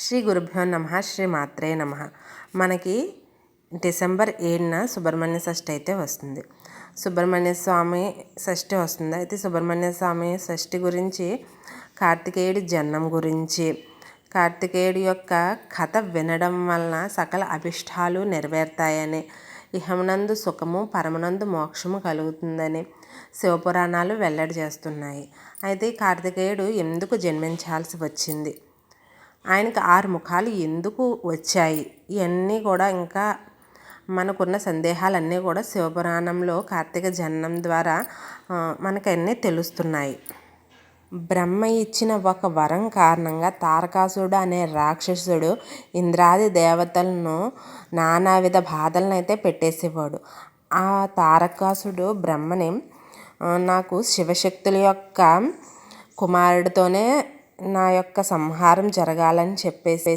శ్రీ గురుభ్యో నమః. శ్రీ మాత్రే నమః. మనకి డిసెంబర్ 7న సుబ్రహ్మణ్య షష్ఠి అయితే వస్తుంది. సుబ్రహ్మణ్య స్వామి షష్ఠి వస్తుంది. అయితే సుబ్రహ్మణ్య స్వామి షష్ఠి గురించి, కార్తికేయుడి జన్మం గురించి, కార్తికేయుడి యొక్క కథ వినడం వలన సకల అభిష్టాలు నెరవేరుతాయని, ఇహమునందు సుఖము పరమనందు మోక్షము కలుగుతుందని శివపురాణాలు వెల్లడి చేస్తున్నాయి. అయితే కార్తికేయుడు ఎందుకు జన్మించాల్సి వచ్చింది, ఆయనకు 6 ముఖాలు ఎందుకు వచ్చాయి, ఇవన్నీ కూడా ఇంకా మనకున్న సందేహాలన్నీ కూడా శివపురాణంలో కార్తీక జననం ద్వారా మనకన్నీ తెలుస్తున్నాయి. బ్రహ్మ ఇచ్చిన ఒక వరం కారణంగా తారకాసురుడు అనే రాక్షసుడు ఇంద్రాది దేవతలను నానావిధ బాధలను అయితే పెట్టేసేవాడు. ఆ తారకాసుడు బ్రహ్మని నాకు శివశక్తుల యొక్క కుమారుడితోనే నా యొక్క సంహారం జరగాలని చెప్పేసి